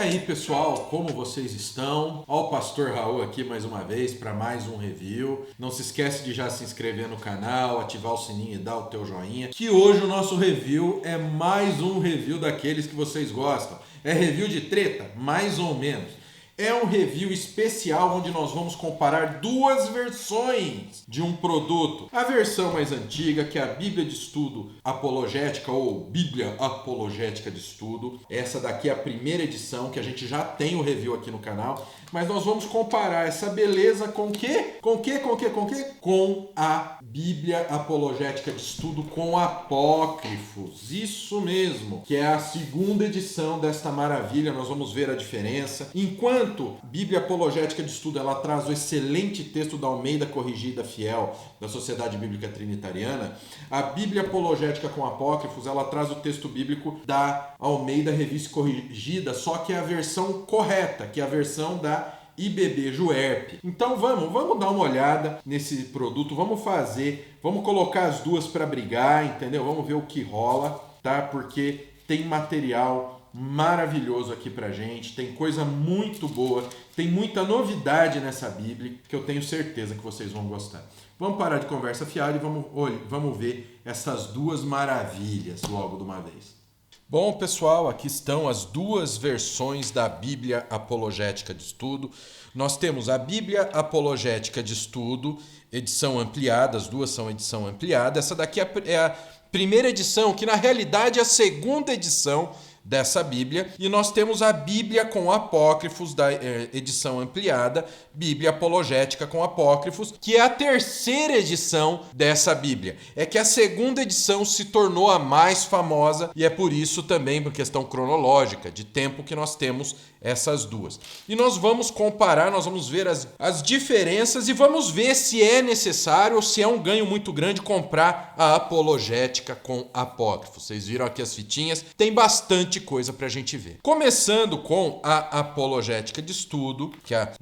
aí, pessoal, como vocês estão? Ó, o Pastor Raul aqui mais uma vez para mais um review. Não se esquece de já se inscrever no canal, ativar o sininho e dar o teu joinha, que hoje o nosso review é mais um review daqueles que vocês gostam. É review de treta? Mais ou menos. É um review especial onde nós vamos comparar duas versões de um produto. A versão mais antiga, que é a Bíblia de Estudo Apologética ou Bíblia Apologética de Estudo. Essa daqui é a primeira edição, que a gente já tem o review aqui no canal. Mas nós vamos comparar essa beleza com o quê? Com o quê? Com a Bíblia Apologética de Estudo com apócrifos. Isso mesmo, que é a segunda edição desta maravilha. Nós vamos ver a diferença. Enquanto Bíblia Apologética de Estudo ela traz o excelente texto da Almeida Corrigida Fiel da Sociedade Bíblica Trinitariana, a Bíblia Apologética com apócrifos ela traz o texto bíblico da Almeida Revista Corrigida, só que é a versão correta, que é a versão da IBB Juerp. Então vamos dar uma olhada nesse produto, vamos colocar as duas para brigar, entendeu? Vamos ver o que rola, tá? Porque tem material maravilhoso aqui pra gente, tem coisa muito boa, tem muita novidade nessa Bíblia que eu tenho certeza que vocês vão gostar. Vamos parar de conversa fiada e vamos ver essas duas maravilhas logo de uma vez. Bom, pessoal, aqui estão as duas versões da Bíblia Apologética de Estudo. Nós temos a Bíblia Apologética de Estudo, edição ampliada, as duas são edição ampliada. Essa daqui é a primeira edição, que na realidade é a segunda edição dessa Bíblia, e nós temos a Bíblia com apócrifos da edição ampliada, Bíblia Apologética com apócrifos, que é a terceira edição dessa Bíblia. É que a segunda edição se tornou a mais famosa e é por isso também, por questão cronológica, de tempo que nós temos essas duas. E nós vamos comparar, nós vamos ver as diferenças e vamos ver se é necessário ou se é um ganho muito grande comprar a apologética com apócrifos. Vocês viram aqui as fitinhas, tem bastante coisa pra gente ver. Começando com a Apologética de Estudo, que é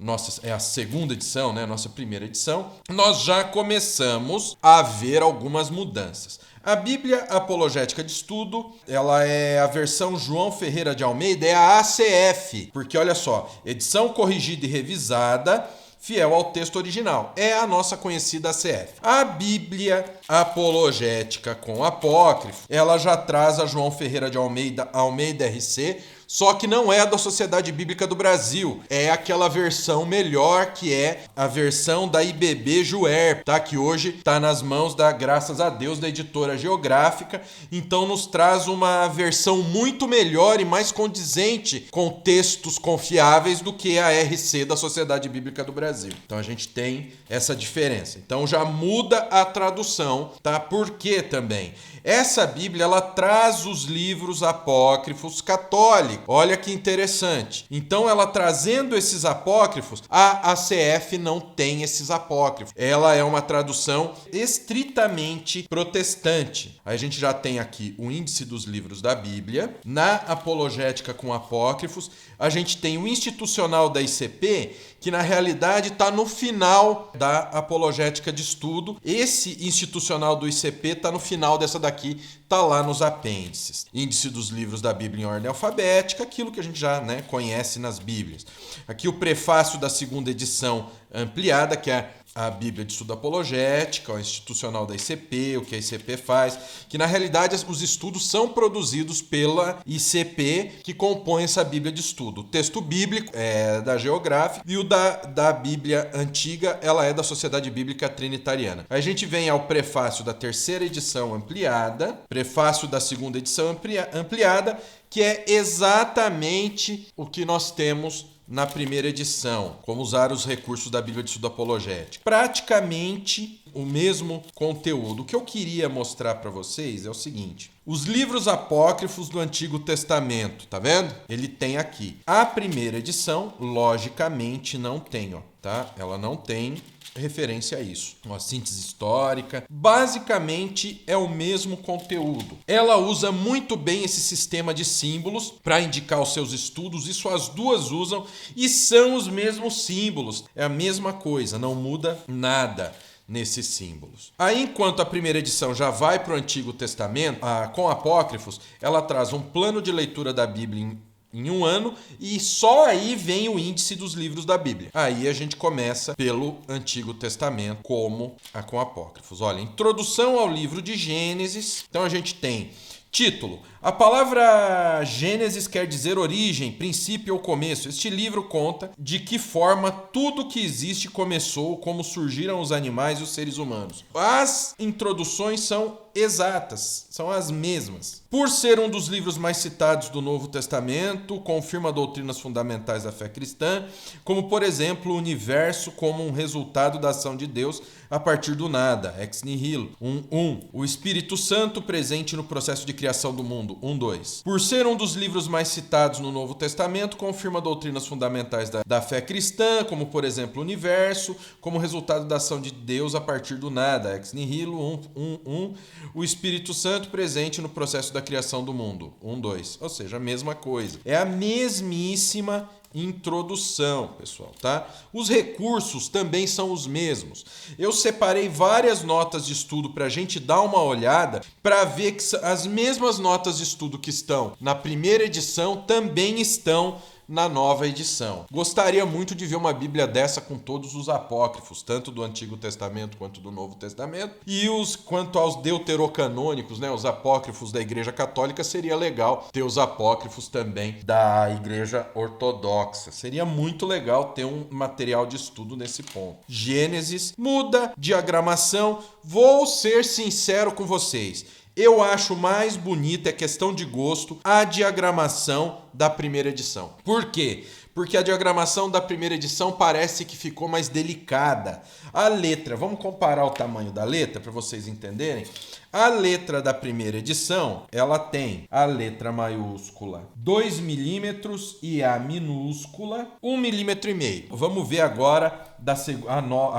a segunda edição, né? Nossa primeira edição, nós já começamos a ver algumas mudanças. A Bíblia Apologética de Estudo, ela é a versão João Ferreira de Almeida, é a ACF, porque olha só, edição corrigida e revisada, fiel ao texto original. É a nossa conhecida ACF. A Bíblia Apologética com apócrifo, ela já traz a João Ferreira de Almeida, Almeida RC, só que não é a da Sociedade Bíblica do Brasil. É aquela versão melhor, que é a versão da IBB Juerp, tá? Que hoje está nas mãos graças a Deus, da Editora Geográfica. Então nos traz uma versão muito melhor e mais condizente com textos confiáveis do que a RC da Sociedade Bíblica do Brasil. Então a gente tem essa diferença. Então já muda a tradução, tá? Por quê também? Essa Bíblia, ela traz os livros apócrifos católicos. Olha que interessante. Então, ela trazendo esses apócrifos, a ACF não tem esses apócrifos. Ela é uma tradução estritamente protestante. Aí a gente já tem aqui o índice dos livros da Bíblia. Na apologética com apócrifos, a gente tem o institucional da ICP, que na realidade está no final da apologética de estudo. Esse institucional do ICP está no final dessa daqui, está lá nos apêndices. Índice dos livros da Bíblia em ordem alfabética, aquilo que a gente já conhece nas Bíblias. Aqui o prefácio da segunda edição ampliada, que é a Bíblia de Estudo Apologética, o institucional da ICP, o que a ICP faz, que na realidade os estudos são produzidos pela ICP, que compõe essa Bíblia de Estudo. O texto bíblico é da Geográfica e o da Bíblia Antiga, ela é da Sociedade Bíblica Trinitariana. A gente vem ao prefácio da terceira edição ampliada, prefácio da segunda edição ampliada, que é exatamente o que nós temos na primeira edição, como usar os recursos da Bíblia de Estudo Apologético. Praticamente o mesmo conteúdo. O que eu queria mostrar para vocês é o seguinte: os livros apócrifos do Antigo Testamento, tá vendo? Ele tem aqui. A primeira edição, logicamente, não tem, ó, tá? Ela não tem referência a isso. Uma síntese histórica. Basicamente é o mesmo conteúdo. Ela usa muito bem esse sistema de símbolos para indicar os seus estudos. Isso as duas usam e são os mesmos símbolos. É a mesma coisa, não muda nada nesses símbolos. Aí, enquanto a primeira edição já vai para o Antigo Testamento, com apócrifos, ela traz um plano de leitura da Bíblia em um ano, e só aí vem o índice dos livros da Bíblia. Aí a gente começa pelo Antigo Testamento, como com apócrifos. Olha, introdução ao livro de Gênesis. Então a gente tem título. A palavra Gênesis quer dizer origem, princípio ou começo. Este livro conta de que forma tudo que existe começou, como surgiram os animais e os seres humanos. As introduções são exatas, são as mesmas. Por ser um dos livros mais citados do Novo Testamento, confirma doutrinas fundamentais da fé cristã, como, por exemplo, o universo como um resultado da ação de Deus a partir do nada, ex nihilo, 1:1. O Espírito Santo presente no processo de criação do mundo, 1:2. Por ser um dos livros mais citados no Novo Testamento, confirma doutrinas fundamentais da fé cristã, como, por exemplo, o universo como resultado da ação de Deus a partir do nada, ex nihilo, 1:1. O Espírito Santo presente no processo da criação do mundo, 1:2. Ou seja, a mesma coisa. É a mesmíssima introdução, pessoal, tá? Os recursos também são os mesmos. Eu separei várias notas de estudo para a gente dar uma olhada para ver que as mesmas notas de estudo que estão na primeira edição também estão na nova edição. Gostaria muito de ver uma Bíblia dessa com todos os apócrifos, tanto do Antigo Testamento quanto do Novo Testamento. E quanto aos deuterocanônicos, né, os apócrifos da Igreja Católica, seria legal ter os apócrifos também da Igreja Ortodoxa. Seria muito legal ter um material de estudo nesse ponto. Gênesis muda, diagramação. Vou ser sincero com vocês. Eu acho mais bonita, é questão de gosto, a diagramação da primeira edição. Por quê? Porque a diagramação da primeira edição parece que ficou mais delicada. A letra, vamos comparar o tamanho da letra para vocês entenderem? A letra da primeira edição, ela tem a letra maiúscula 2 milímetros e a minúscula 1,5 milímetro. Vamos ver agora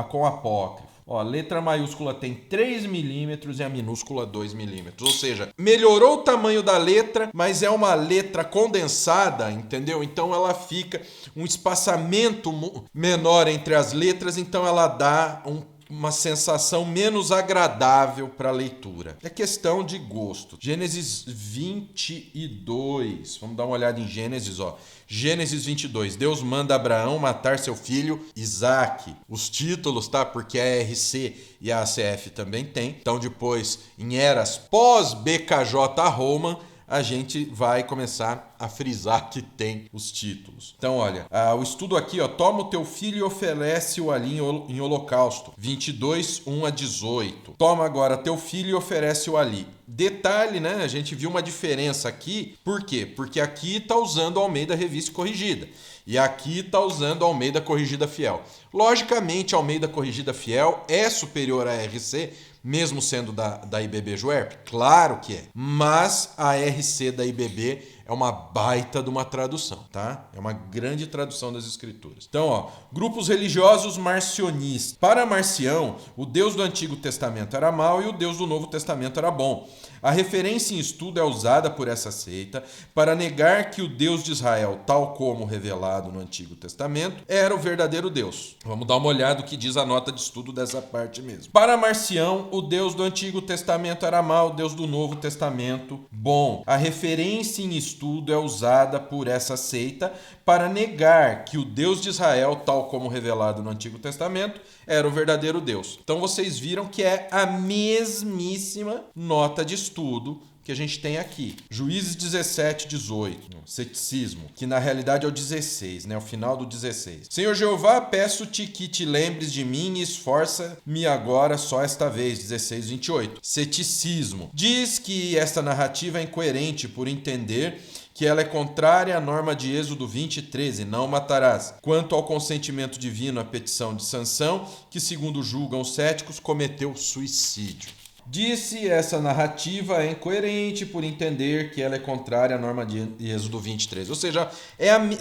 com apócrifo. Ó, a letra maiúscula tem 3 milímetros e a minúscula 2 milímetros. Ou seja, melhorou o tamanho da letra, mas é uma letra condensada, entendeu? Então ela fica um espaçamento menor entre as letras, então ela dá uma sensação menos agradável para a leitura. É questão de gosto. Gênesis 22. Vamos dar uma olhada em Gênesis, ó. Gênesis 22. Deus manda Abraão matar seu filho Isaque. Os títulos, tá? Porque a RC e a ACF também tem. Então depois, em eras pós-BKJ Roma, a gente vai começar a frisar que tem os títulos. Então, olha, o estudo aqui, ó, toma o teu filho e oferece-o ali em holocausto. 22, 1-18. Toma agora teu filho e oferece-o ali. Detalhe, né? A gente viu uma diferença aqui. Por quê? Porque aqui está usando a Almeida Revista Corrigida. E aqui está usando a Almeida Corrigida Fiel. Logicamente, a Almeida Corrigida Fiel é superior à RC, mesmo sendo da IBB Juerp? Claro que é. Mas a RC da IBB é uma baita de uma tradução, tá? É uma grande tradução das escrituras. Então, ó, grupos religiosos marcionistas. Para Marcião, o Deus do Antigo Testamento era mau e o Deus do Novo Testamento era bom. A referência em estudo é usada por essa seita para negar que o Deus de Israel, tal como revelado no Antigo Testamento, era o verdadeiro Deus. Vamos dar uma olhada no que diz a nota de estudo dessa parte mesmo. Para Marcião, o Deus do Antigo Testamento era mau, o Deus do Novo Testamento bom. A referência em estudo é usada por essa seita para negar que o Deus de Israel, tal como revelado no Antigo Testamento, era o verdadeiro Deus. Então vocês viram que é a mesmíssima nota de estudo que a gente tem aqui. Juízes 17, 18. Ceticismo, que na realidade é o 16, né? O final do 16. Senhor Jeová, peço-te que te lembres de mim e esforça-me agora só esta vez. 16, 28. Ceticismo. Diz que esta narrativa é incoerente por entender que ela é contrária à norma de Êxodo 20, 13, não matarás. Quanto ao consentimento divino à petição de Sansão, que segundo julgam os céticos, cometeu suicídio. Disse essa narrativa é incoerente por entender que ela é contrária à norma de Êxodo 23. Ou seja,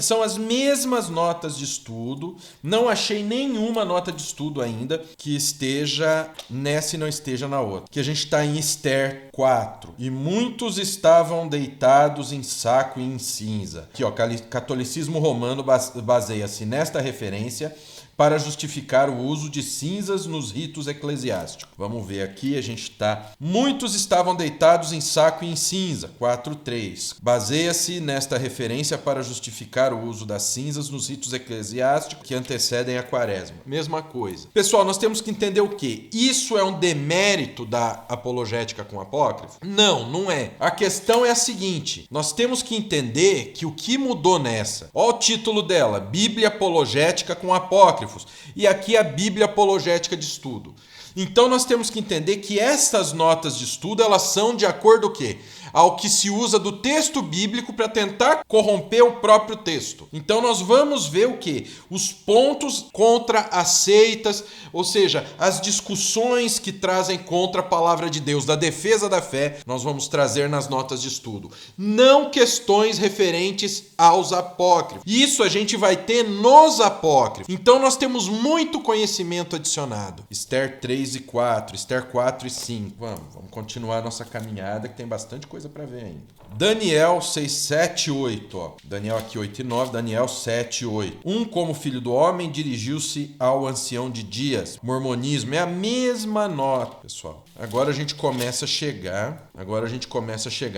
são as mesmas notas de estudo. Não achei nenhuma nota de estudo ainda que esteja nessa e não esteja na outra. Que a gente está em Esther 4. E muitos estavam deitados em saco e em cinza. Aqui, ó, catolicismo romano baseia-se nesta referência para justificar o uso de cinzas nos ritos eclesiásticos. Vamos ver aqui, a gente está... Muitos estavam deitados em saco e em cinza, 4:3. Baseia-se nesta referência para justificar o uso das cinzas nos ritos eclesiásticos que antecedem a quaresma. Mesma coisa. Pessoal, nós temos que entender o quê? Isso é um demérito da apologética com apócrifo? Não, não é. A questão é a seguinte, nós temos que entender que o que mudou nessa? Olha o título dela, Bíblia Apologética com Apócrifos. E aqui a Bíblia Apologética de Estudo. Então nós temos que entender que essas notas de estudo, elas são de acordo o quê? Ao que se usa do texto bíblico para tentar corromper o próprio texto. Então nós vamos ver o quê? Os pontos contra as seitas, ou seja, as discussões que trazem contra a palavra de Deus, da defesa da fé, nós vamos trazer nas notas de estudo. Não questões referentes aos apócrifos. Isso a gente vai ter nos apócrifos. Então nós temos muito conhecimento adicionado. Esther 3:4, Esther 4:5. Vamos continuar a nossa caminhada, que tem bastante coisa para ver ainda. Daniel 6, 7, 8. Ó. Daniel aqui 8 e 9, Daniel 7, 8. Como filho do homem, dirigiu-se ao ancião de dias. Mormonismo é a mesma nota, pessoal. Agora a gente começa a chegar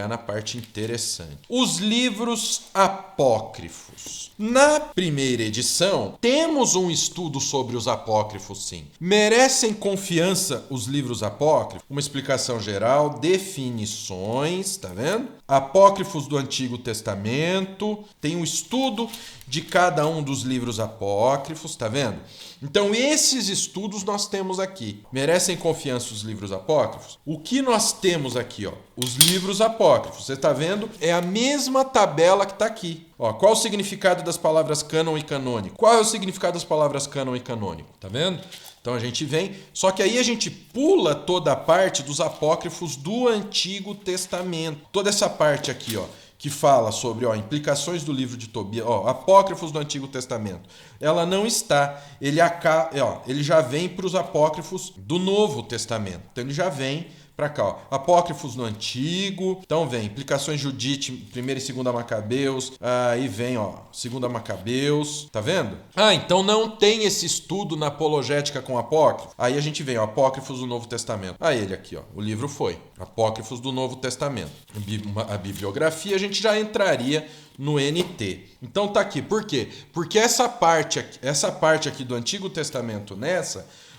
na parte interessante. Os livros apócrifos. Na primeira edição, temos um estudo sobre os apócrifos, sim. Merecem confiança os livros apócrifos? Uma explicação geral, definições, tá vendo? Apócrifos do Antigo Testamento, tem um estudo de cada um dos livros apócrifos, tá vendo? Então esses estudos nós temos aqui. Merecem confiança os livros apócrifos? O que nós temos aqui, ó? Os livros apócrifos. Você está vendo? É a mesma tabela que está aqui. Ó, qual o significado das palavras cânon e canônico? Qual é o significado das palavras cânon e canônico? Tá vendo? Então a gente vem, só que aí a gente pula toda a parte dos apócrifos do Antigo Testamento. Toda essa parte aqui, ó, que fala sobre implicações do livro de Tobias, apócrifos do Antigo Testamento. Ela não está, ele já vem para os apócrifos do Novo Testamento. Então ele já vem para cá, ó. Apócrifos no Antigo, então vem implicações Judite, 1 e 2 Macabeus, aí vem, 2 Macabeus, tá vendo? Então não tem esse estudo na apologética com apócrifo. Aí a gente vem, apócrifos do Novo Testamento. Ele aqui, ó, o livro foi Apócrifos do Novo Testamento. A bibliografia a gente já entraria no NT. Então tá aqui, por quê? Porque essa parte aqui do Antigo Testamento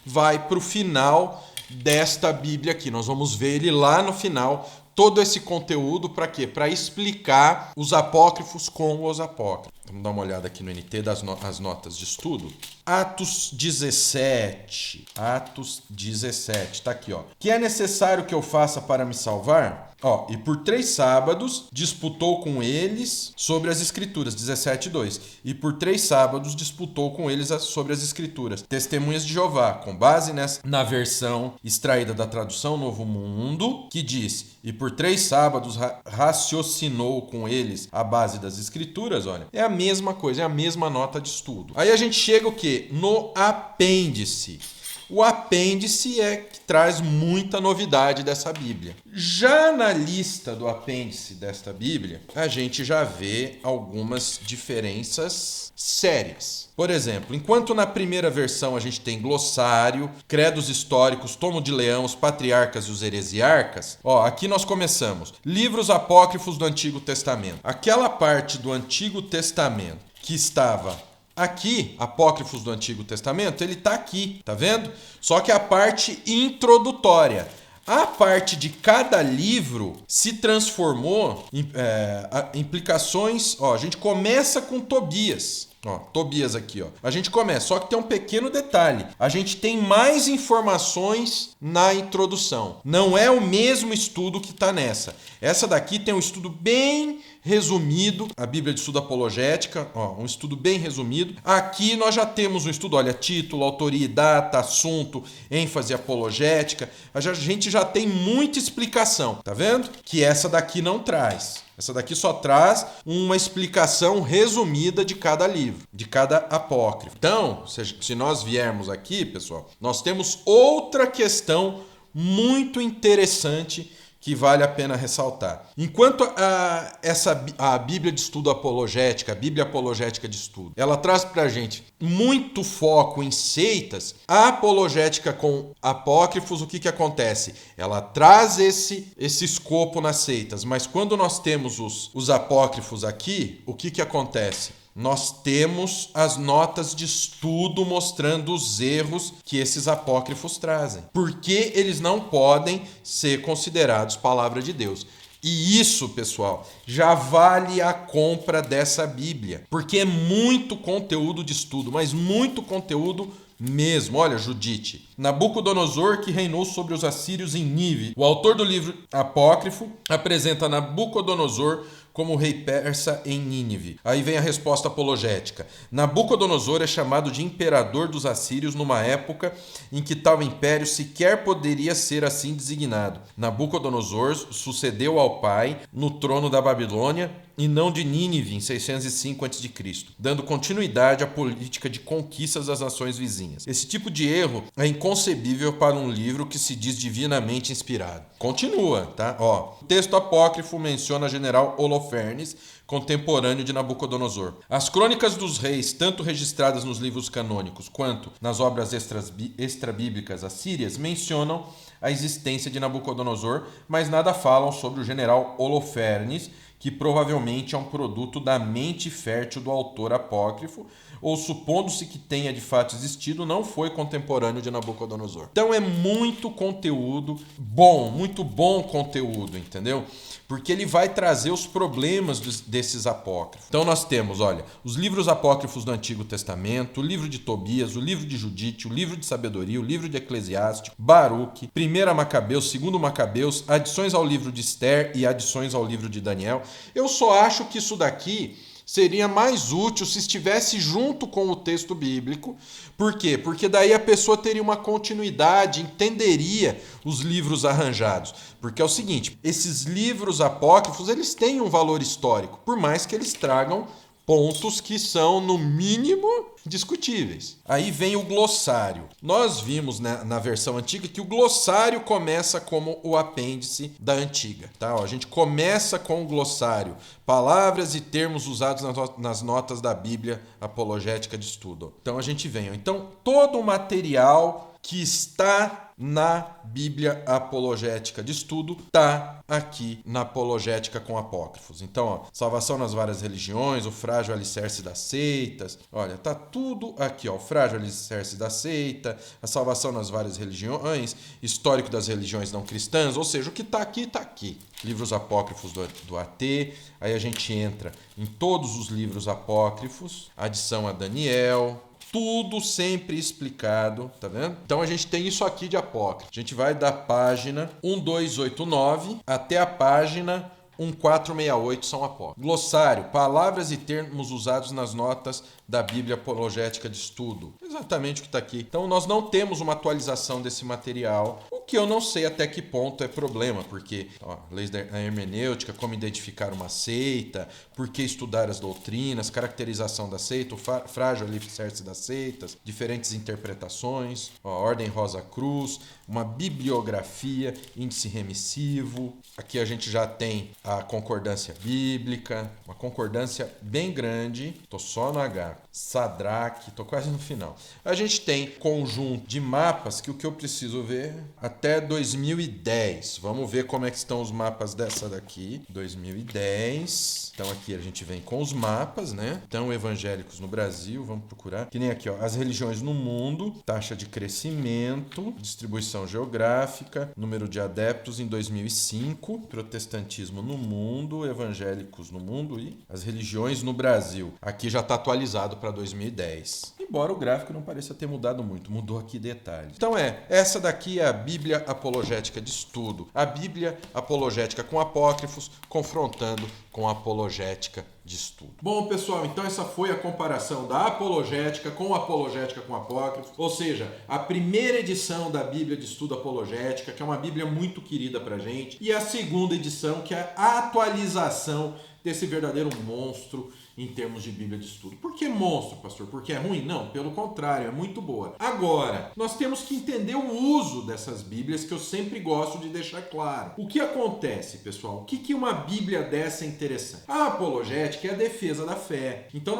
vai para o final desta Bíblia aqui. Nós vamos ver ele lá no final, todo esse conteúdo para quê? Para explicar os apócrifos com os apócrifos. Vamos dar uma olhada aqui no NT das notas de estudo. Atos 17. Atos 17. Tá aqui, ó. Que é necessário que eu faça para me salvar? E por 3 sábados disputou com eles sobre as Escrituras, 17:2. E por 3 sábados disputou com eles sobre as Escrituras. Testemunhas de Jeová, com base na versão extraída da tradução Novo Mundo, que diz: e por 3 sábados raciocinou com eles a base das Escrituras. Olha, é a mesma coisa, é a mesma nota de estudo. Aí a gente chega o quê? No apêndice. O apêndice é que traz muita novidade dessa Bíblia. Já na lista do apêndice desta Bíblia, a gente já vê algumas diferenças sérias. Por exemplo, enquanto na primeira versão a gente tem glossário, credos históricos, tomo de leão, os patriarcas e os heresiarcas, aqui nós começamos. Livros apócrifos do Antigo Testamento. Aquela parte do Antigo Testamento que estava aqui, apócrifos do Antigo Testamento, ele está aqui, tá vendo? Só que a parte introdutória. A parte de cada livro se transformou em implicações. A gente começa com Tobias. Tobias aqui, ó. A gente começa, só que tem um pequeno detalhe. A gente tem mais informações na introdução. Não é o mesmo estudo que está nessa. Essa daqui tem um estudo bem resumido, a Bíblia de Estudo Apologética, um estudo bem resumido. Aqui nós já temos um estudo, olha, título, autoria e data, assunto, ênfase apologética. A gente já tem muita explicação, tá vendo? Que essa daqui não traz. Essa daqui só traz uma explicação resumida de cada livro, de cada apócrifo. Então, se nós viermos aqui, pessoal, nós temos outra questão muito interessante que vale a pena ressaltar. Enquanto a Bíblia de Estudo Apologética, a Bíblia Apologética de Estudo, ela traz pra gente muito foco em seitas, a apologética com apócrifos, o que acontece? Ela traz esse escopo nas seitas, mas quando nós temos os apócrifos aqui, o que acontece? Nós temos as notas de estudo mostrando os erros que esses apócrifos trazem. Porque eles não podem ser considerados palavra de Deus. E isso, pessoal, já vale a compra dessa Bíblia. Porque é muito conteúdo de estudo, mas muito conteúdo mesmo. Olha, Judite. Nabucodonosor, que reinou sobre os assírios em Nínive. O autor do livro apócrifo apresenta Nabucodonosor como rei persa em Nínive. Aí vem a resposta apologética. Nabucodonosor é chamado de imperador dos assírios numa época em que tal império sequer poderia ser assim designado. Nabucodonosor sucedeu ao pai no trono da Babilônia e não de Nínive em 605 a.C., dando continuidade à política de conquistas das nações vizinhas. Esse tipo de erro é inconcebível para um livro que se diz divinamente inspirado. Continua, tá? O texto apócrifo menciona general Holofernes, contemporâneo de Nabucodonosor. As crônicas dos reis, tanto registradas nos livros canônicos quanto nas obras extrabíblicas assírias, mencionam a existência de Nabucodonosor, mas nada falam sobre o general Holofernes, que provavelmente é um produto da mente fértil do autor apócrifo, ou supondo-se que tenha de fato existido, não foi contemporâneo de Nabucodonosor. Então é muito conteúdo bom, muito bom conteúdo, entendeu? Porque ele vai trazer os problemas desses apócrifos. Então nós temos, olha, os livros apócrifos do Antigo Testamento, o livro de Tobias, o livro de Judite, o livro de Sabedoria, o livro de Eclesiástico, Baruque, 1 Macabeus, 2 Macabeus, adições ao livro de Esther e adições ao livro de Daniel. Eu só acho que isso daqui seria mais útil se estivesse junto com o texto bíblico. Por quê? Porque daí a pessoa teria uma continuidade, entenderia os livros arranjados. Porque é o seguinte, esses livros apócrifos, eles têm um valor histórico, por mais que eles tragam pontos que são, no mínimo, discutíveis. Aí vem o glossário. Nós vimos, né, na versão antiga que o glossário começa como o apêndice da antiga. Tá? A gente começa com o glossário. Palavras e termos usados nas notas da Bíblia Apologética de Estudo. Então a gente vem. Então todo o material que está na Bíblia Apologética de Estudo está aqui na Apologética com Apócrifos. Então, salvação nas várias religiões, o frágil alicerce das seitas. Olha, tá tudo aqui, o frágil alicerce da seita, a salvação nas várias religiões, histórico das religiões não cristãs, ou seja, o que está aqui, está aqui. Livros apócrifos do AT, aí a gente entra em todos os livros apócrifos, adição a Daniel, tudo sempre explicado, tá vendo? Então a gente tem isso aqui de apócrifo. A gente vai da página 1289 até a página 1468 são apócrifos. Glossário, palavras e termos usados nas notas da Bíblia Apologética de Estudo. Exatamente o que está aqui. Então nós não temos uma atualização desse material, o que eu não sei até que ponto é problema, porque leis da hermenêutica, como identificar uma seita, por que estudar as doutrinas, caracterização da seita, o frágil alicerce das seitas, diferentes interpretações, ordem Rosa Cruz, uma bibliografia, índice remissivo. Aqui a gente já tem a concordância bíblica, uma concordância bem grande, tô só no H. Sadraque, tô quase no final. A gente tem conjunto de mapas que o que eu preciso ver até 2010. Vamos ver como é que estão os mapas dessa daqui. 2010. Então aqui a gente vem com os mapas, né? Então evangélicos no Brasil, vamos procurar. Que nem aqui, as religiões no mundo, taxa de crescimento, distribuição geográfica, número de adeptos em 2005, protestantismo no mundo, evangélicos no mundo e as religiões no Brasil. Aqui já está atualizado para 2010. Embora o gráfico não pareça ter mudado muito, mudou aqui detalhes. Então essa daqui é a Bíblia Apologética de Estudo. A Bíblia Apologética com apócrifos, confrontando com a Apologética de de estudo. Bom, pessoal, então essa foi a comparação da apologética com apócrifo, ou seja, a primeira edição da Bíblia de Estudo Apologética, que é uma Bíblia muito querida pra gente, e a segunda edição, que é a atualização desse verdadeiro monstro em termos de Bíblia de estudo. Por que monstro, pastor? Porque é ruim? Não, pelo contrário, é muito boa. Agora, nós temos que entender o uso dessas Bíblias, que eu sempre gosto de deixar claro. O que acontece, pessoal? O que uma Bíblia dessa é interessante? A apologética é a defesa da fé. Então,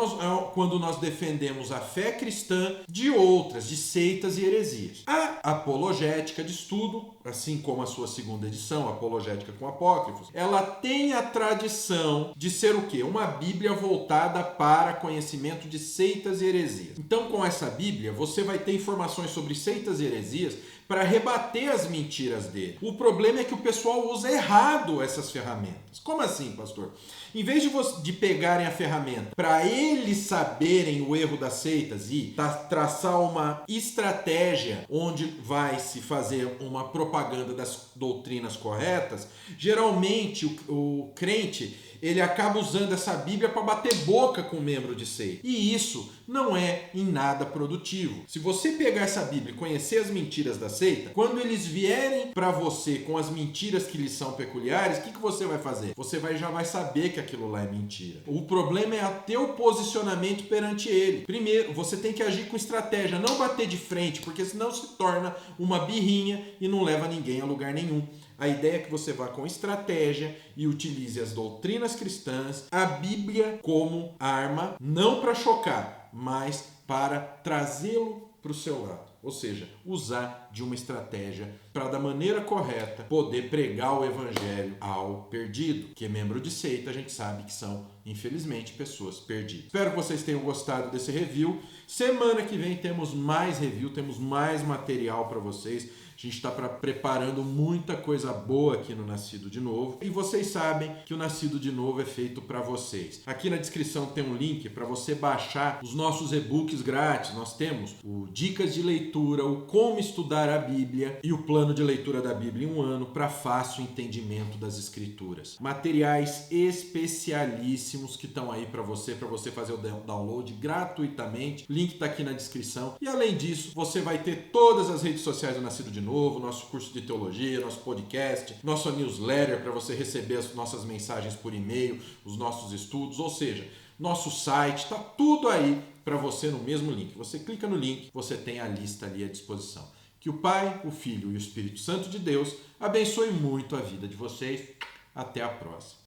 quando nós defendemos a fé cristã de outras, de seitas e heresias. A apologética de estudo, assim como a sua segunda edição, Apologética com Apócrifos, ela tem a tradição de ser o quê? Uma Bíblia voltada para conhecimento de seitas e heresias. Então, com essa Bíblia, você vai ter informações sobre seitas e heresias para rebater as mentiras dele. O problema é que o pessoal usa errado essas ferramentas. Como assim, pastor? Em vez de pegarem a ferramenta para eles saberem o erro das seitas e traçar uma estratégia onde vai se fazer uma propaganda das doutrinas corretas, geralmente o crente ele acaba usando essa Bíblia para bater boca com um membro de seita. E isso não é em nada produtivo. Se você pegar essa Bíblia e conhecer as mentiras da seita, quando eles vierem para você com as mentiras que lhes são peculiares, o que você vai fazer? Você já vai saber que aquilo lá é mentira. O problema é ter o posicionamento perante ele. Primeiro, você tem que agir com estratégia, não bater de frente, porque senão se torna uma birrinha e não leva ninguém a lugar nenhum. A ideia é que você vá com estratégia e utilize as doutrinas cristãs, a Bíblia como arma, não para chocar, mas para trazê-lo para o seu lado. Ou seja, usar de uma estratégia para, da maneira correta, poder pregar o evangelho ao perdido. Que é membro de seita, a gente sabe que são, infelizmente, pessoas perdidas. Espero que vocês tenham gostado desse review. Semana que vem temos mais review, temos mais material para vocês. A gente está preparando muita coisa boa aqui no Nascido de Novo. E vocês sabem que o Nascido de Novo é feito para vocês. Aqui na descrição tem um link para você baixar os nossos e-books grátis. Nós temos o Dicas de Leitura, o Como Estudar a Bíblia e o Plano de Leitura da Bíblia em um ano para fácil entendimento das Escrituras. Materiais especialíssimos que estão aí para você fazer o download gratuitamente. O link está aqui na descrição. E além disso, você vai ter todas as redes sociais do Nascido de Novo, nosso curso de teologia, nosso podcast, nossa newsletter para você receber as nossas mensagens por e-mail, os nossos estudos, ou seja, nosso site, está tudo aí para você no mesmo link. Você clica no link, você tem a lista ali à disposição. Que o Pai, o Filho e o Espírito Santo de Deus abençoe muito a vida de vocês. Até a próxima.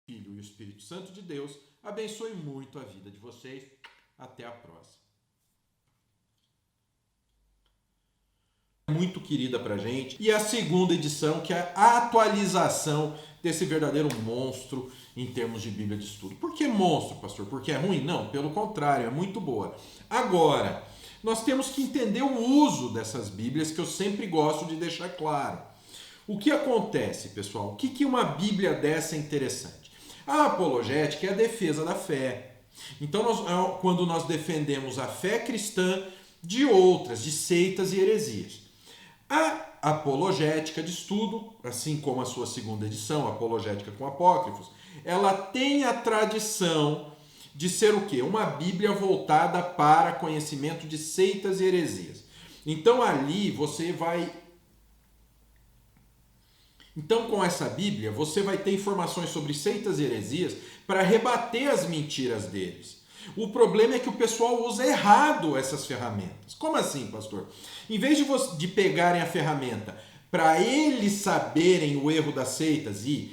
O Filho e o Espírito Santo de Deus abençoe muito a vida de vocês. Até a próxima. Muito querida pra gente, e a segunda edição, que é a atualização desse verdadeiro monstro em termos de Bíblia de estudo. Por que monstro, pastor? Porque é ruim? Não, pelo contrário, é muito boa. Agora, nós temos que entender o uso dessas Bíblias, que eu sempre gosto de deixar claro. O que acontece, pessoal? O que uma Bíblia dessa é interessante? A apologética é a defesa da fé. Então, quando nós defendemos a fé cristã de outras, de seitas e heresias. A apologética de estudo, assim como a sua segunda edição, Apologética com Apócrifos, ela tem a tradição de ser o quê? Uma Bíblia voltada para conhecimento de seitas e heresias. Então ali você vai... Então com essa Bíblia você vai ter informações sobre seitas e heresias para rebater as mentiras deles. O problema é que o pessoal usa errado essas ferramentas. Como assim, pastor? Em vez de pegarem a ferramenta para eles saberem o erro das seitas e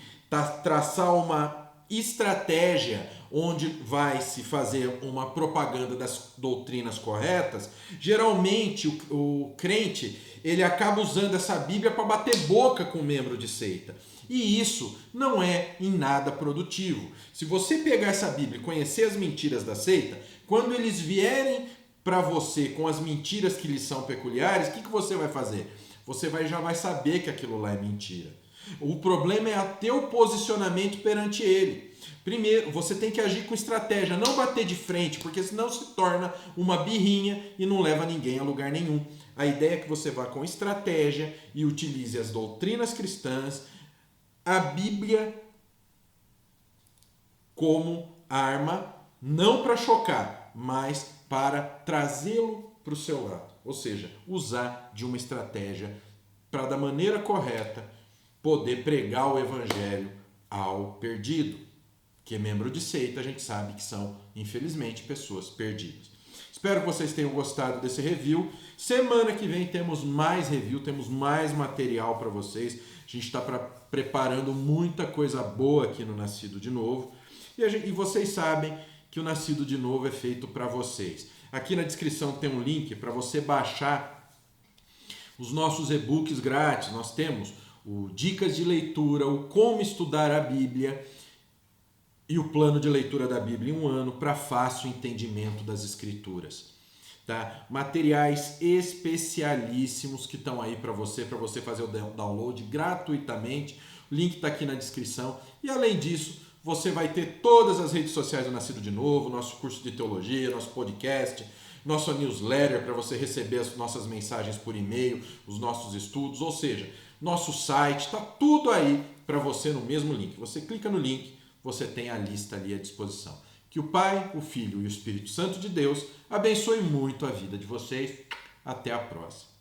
traçar uma estratégia onde vai se fazer uma propaganda das doutrinas corretas, geralmente o crente ele acaba usando essa Bíblia para bater boca com um membro de seita. E isso não é em nada produtivo. Se você pegar essa Bíblia e conhecer as mentiras da seita, quando eles vierem para você com as mentiras que lhes são peculiares, o que você vai fazer? Você já vai saber que aquilo lá é mentira. O problema é ter o posicionamento perante ele. Primeiro, você tem que agir com estratégia, não bater de frente, porque senão se torna uma birrinha e não leva ninguém a lugar nenhum. A ideia é que você vá com estratégia e utilize as doutrinas cristãs, a Bíblia como arma, não para chocar, mas para trazê-lo para o seu lado. Ou seja, usar de uma estratégia para, da maneira correta, poder pregar o evangelho ao perdido. Que é membro de seita, a gente sabe que são, infelizmente, pessoas perdidas. Espero que vocês tenham gostado desse review. Semana que vem temos mais review, temos mais material para vocês. A gente está preparando muita coisa boa aqui no Nascido de Novo. E vocês sabem que o Nascido de Novo é feito para vocês. Aqui na descrição tem um link para você baixar os nossos e-books grátis. Nós temos o Dicas de Leitura, o Como Estudar a Bíblia e o Plano de Leitura da Bíblia em um ano para fácil entendimento das Escrituras. Tá? Materiais especialíssimos que estão aí para você fazer o download gratuitamente. O link está aqui na descrição. E além disso, você vai ter todas as redes sociais do Nascido de Novo, nosso curso de teologia, nosso podcast, nossa newsletter para você receber as nossas mensagens por e-mail, os nossos estudos, ou seja, nosso site, está tudo aí para você no mesmo link. Você clica no link, você tem a lista ali à disposição. Que o Pai, o Filho e o Espírito Santo de Deus abençoe muito a vida de vocês. Até a próxima.